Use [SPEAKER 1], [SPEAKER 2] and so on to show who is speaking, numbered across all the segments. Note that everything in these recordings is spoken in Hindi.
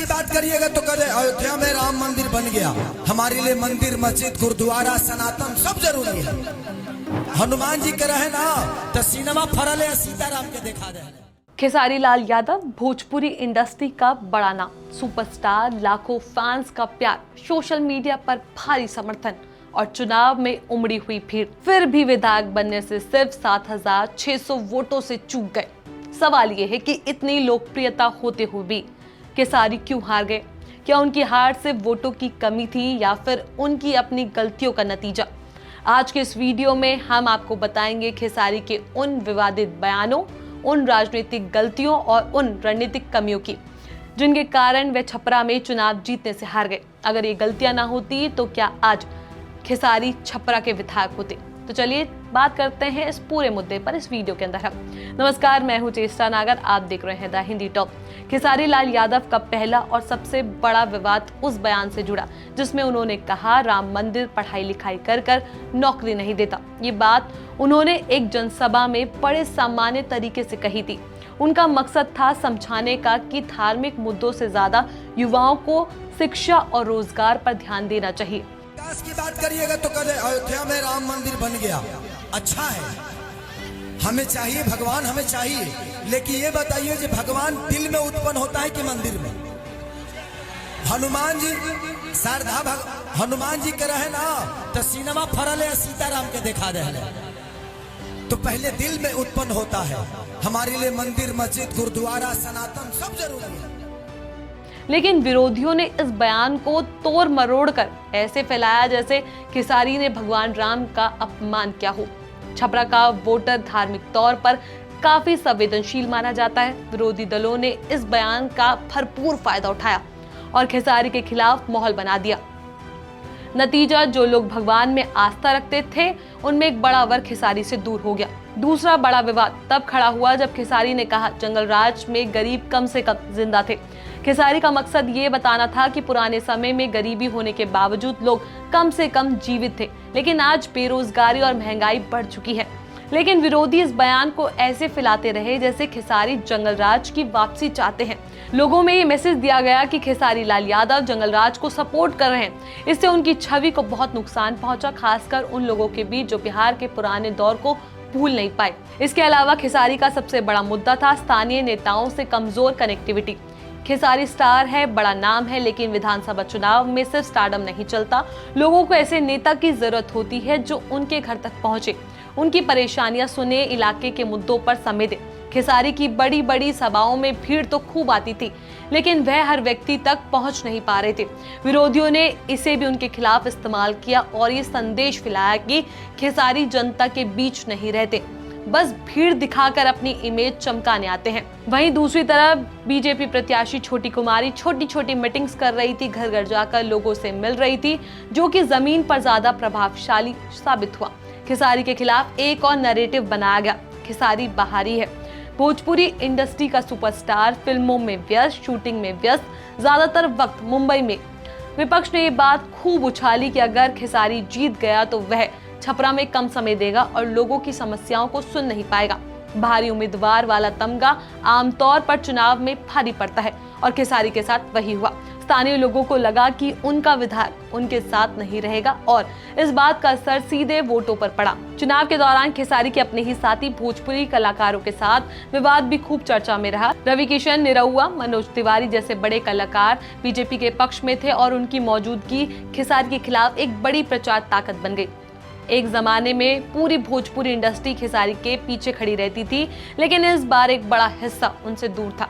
[SPEAKER 1] की बात करिएगा तो कहे अयोध्या में राम मंदिर बन गया। हमारे लिए मंदिर, मस्जिद, गुरुद्वारा, सनातन सब जरूरी है। हनुमान जी के रहे ना तो सिनेमा फरल है, सीताराम के दिखा दे।
[SPEAKER 2] खेसारी लाल यादव भोजपुरी इंडस्ट्री का बड़ा नाम, सुपरस्टार, लाखों फैंस का प्यार, सोशल मीडिया पर भारी समर्थन और चुनाव में उमड़ी हुई भीड़। फिर भी विधायक बनने से सिर्फ 7,600 वोटों से चूक गए। सवाल ये है कि इतनी लोकप्रियता होते हुए भी खेसारी क्यों हार गए? क्या उनकी हार से वोटों की कमी थी या फिर उनकी अपनी गलतियों का नतीजा? आज के इस वीडियो में हम आपको बताएंगे खेसारी के उन विवादित बयानों, उन राजनीतिक गलतियों और उन रणनीतिक कमियों की जिनके कारण वे छपरा में चुनाव जीतने से हार गए। अगर ये गलतियां ना होती तो क्या आज खेसारी छपरा के विधायक होते? तो चलिए बात करते हैं इस पूरे मुद्दे पर इस वीडियो के अंदर हम। नमस्कार, मैं हूं चेष्टा नागर, आप देख रहे हैं द हिंदी टॉप। खेसारी लाल यादव का पहला और सबसे बड़ा विवाद उस बयान से जुड़ा जिसमें उन्होंने कहा राम मंदिर पढ़ाई लिखाई कर कर नौकरी नहीं देता। ये बात उन्होंने एक जनसभा में बड़े सामान्य तरीके से कही थी। उनका मकसद था समझाने का कि धार्मिक मुद्दों से ज्यादा युवाओं को शिक्षा और रोजगार पर ध्यान देना चाहिए।
[SPEAKER 1] विकास की बात करिएगा तो कहे अयोध्या में राम मंदिर बन गया, अच्छा है, हमें चाहिए, भगवान हमें चाहिए, लेकिन ये बताइए कि भगवान दिल में उत्पन्न होता है कि मंदिर में? हनुमान जी शारदा हनुमान जी के रहे ना तो सिनेमा फरल है, सीताराम के दिखा दे। तो पहले दिल में उत्पन्न होता है। हमारे लिए मंदिर, मस्जिद, गुरुद्वारा, सनातन सब जरूरी है।
[SPEAKER 2] लेकिन विरोधियों ने इस बयान को तोड़ मरोड़ कर ऐसे फैलाया जैसे खेसारी ने भगवान राम का अपमान किया हो। छपरा का वोटर धार्मिक तौर पर काफी संवेदनशील माना जाता है। विरोधी दलों ने इस बयान का भरपूर फायदा उठाया और खेसारी के खिलाफ माहौल बना दिया। नतीजा, जो लोग भगवान में आस्था रखते थे उनमें एक बड़ा वर्ग खेसारी से दूर हो गया। दूसरा बड़ा विवाद तब खड़ा हुआ जब खेसारी ने कहा जंगल राज में गरीब कम से कम जिंदा थे। खेसारी का मकसद ये बताना था कि पुराने समय में गरीबी होने के बावजूद लोग कम से कम जीवित थे, लेकिन आज बेरोजगारी और महंगाई बढ़ चुकी है। लेकिन विरोधी इस बयान को ऐसे फैलाते रहे जैसे खेसारी जंगल राज की वापसी चाहते हैं। लोगों में ये मैसेज दिया गया कि खेसारी लाल यादव जंगल राज को सपोर्ट कर रहे हैं। इससे उनकी छवि को बहुत नुकसान पहुंचा, खासकर उन लोगों के बीच जो बिहार के पुराने दौर को भूल नहीं पाए। इसके अलावा खेसारी का सबसे बड़ा मुद्दा था स्थानीय नेताओं से कमजोर कनेक्टिविटी। खेसारी स्टार है, बड़ा नाम है, लेकिन विधानसभा चुनाव में सिर्फ स्टारडम नहीं चलता। लोगों को ऐसे नेता की जरूरत होती है जो उनके घर तक पहुंचे, उनकी परेशानियां सुने, इलाके के मुद्दों पर समेटे। खेसारी की बड़ी बड़ी सभाओं में भीड़ तो खूब आती थी, लेकिन वह हर व्यक्ति तक पहुंच नहीं पा रहे थे। विरोधियों ने इसे भी उनके खिलाफ इस्तेमाल किया और ये संदेश फैलाया कि खेसारी जनता के बीच नहीं रहते, बस भीड़ दिखाकर अपनी इमेज चमकाने आते हैं। वहीं दूसरी तरफ बीजेपी प्रत्याशी छोटी कुमारी छोटी छोटी मीटिंग्स कर रही थी, घर घर जाकर लोगों से मिल रही थी, जो कि जमीन पर ज्यादा प्रभावशाली साबित हुआ। खेसारी के खिलाफ एक और नैरेटिव बनाया गया, खेसारी बाहरी है। भोजपुरी इंडस्ट्री का सुपरस्टार, फिल्मों में व्यस्त, शूटिंग में व्यस्त, ज्यादातर वक्त मुंबई में। विपक्ष ने ये बात खूब उछाली कि अगर खेसारी जीत गया तो वह छपरा में कम समय देगा और लोगों की समस्याओं को सुन नहीं पाएगा। भारी उम्मीदवार वाला तमगा आमतौर पर चुनाव में भारी पड़ता है और खेसारी के साथ वही हुआ। स्थानीय लोगों को लगा कि उनका विधायक उनके साथ नहीं रहेगा और इस बात का असर सीधे वोटों पर पड़ा। चुनाव के दौरान खेसारी के अपने ही साथी भोजपुरी कलाकारों के साथ विवाद भी खूब चर्चा में रहा। रवि किशन, निरहुआ, मनोज तिवारी जैसे बड़े कलाकार बीजेपी के पक्ष में थे और उनकी मौजूदगी खेसारी के खिलाफ एक बड़ी प्रचार ताकत बन गई। एक जमाने में पूरी भोजपुरी इंडस्ट्री खेसारी के पीछे खड़ी रहती थी, लेकिन इस बार एक बड़ा हिस्सा उनसे दूर था।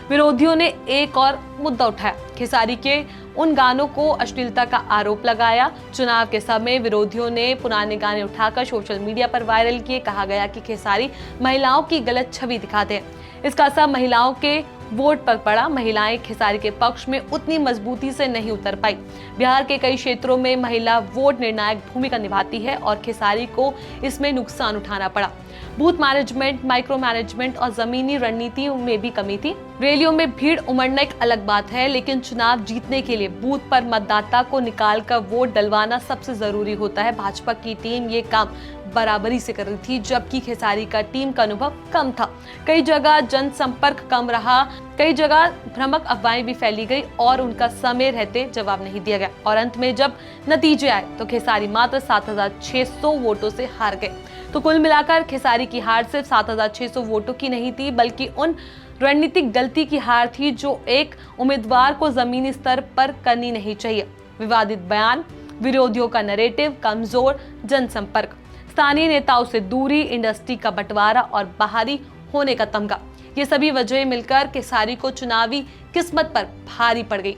[SPEAKER 2] विरोधियों ने एक और मुद्दा उठाया, खेसारी के उन गानों को अश्लीलता का आरोप लगाया। चुनाव के समय विरोधियों ने पुराने गाने उठाकर सोशल मीडिया पर वायरल किए। कहा गया कि खेसारी महिलाओं की गलत छवि दिखाते हैं। इसका असर महिलाओं के वोट पर पड़ा। महिलाएं खेसारी के पक्ष में उतनी मजबूती से नहीं उतर पाई। बिहार के कई क्षेत्रों में महिला वोट निर्णायक भूमिका निभाती है और खेसारी को इसमें नुकसान उठाना पड़ा। बूथ मैनेजमेंट, माइक्रो मैनेजमेंट और जमीनी रणनीति में भी कमी थी। रैलियों में भीड़ उमड़ना एक अलग बात है, लेकिन चुनाव जीतने के लिए बूथ पर मतदाता को निकालकर वोट डलवाना सबसे जरूरी होता है। भाजपा की टीम ये काम बराबरी से कर रही थी, जबकि खेसारी का टीम का अनुभव कम था। कई जगह जनसंपर्क कम रहा, कई जगह भ्रामक अफवाहें भी फैली गई और उनका समय रहते जवाब नहीं दिया गया। और अंत में जब नतीजे आए तो खेसारी मात्र 7,600 वोटों से हार गए। तो कुल मिलाकर खेसारी की हार सिर्फ 7,600 वोटों की नहीं थी, बल्कि उन रणनीतिक गलती की हार थी जो एक उम्मीदवार को जमीनी स्तर पर करनी नहीं चाहिए। विवादित बयान, विरोधियों का नैरेटिव, कमजोर जनसंपर्क, स्थानीय नेताओं से दूरी, इंडस्ट्री का बंटवारा और बाहरी होने का तमगा, ये सभी वजह मिलकर खेसारी को चुनावी किस्मत पर भारी पड़ गई।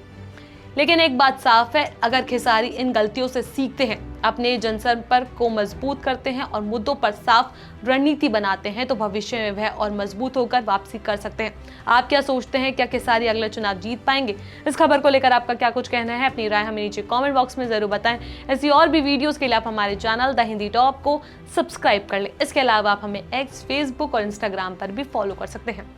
[SPEAKER 2] लेकिन एक बात साफ है, अगर खेसारी इन गलतियों से सीखते हैं, अपने जनसंपर्क को मजबूत करते हैं और मुद्दों पर साफ रणनीति बनाते हैं, तो भविष्य में वह और मजबूत होकर वापसी कर सकते हैं। आप क्या सोचते हैं, क्या खेसारी अगला चुनाव जीत पाएंगे? इस खबर को लेकर आपका क्या कुछ कहना है? अपनी राय हमें नीचे कमेंट बॉक्स में जरूर बताएं। ऐसी और भी वीडियोस के लिए आप हमारे चैनल द हिंदी टॉप को सब्सक्राइब कर लें। इसके अलावा आप हमें एक्स, फेसबुक और इंस्टाग्राम पर भी फॉलो कर सकते हैं।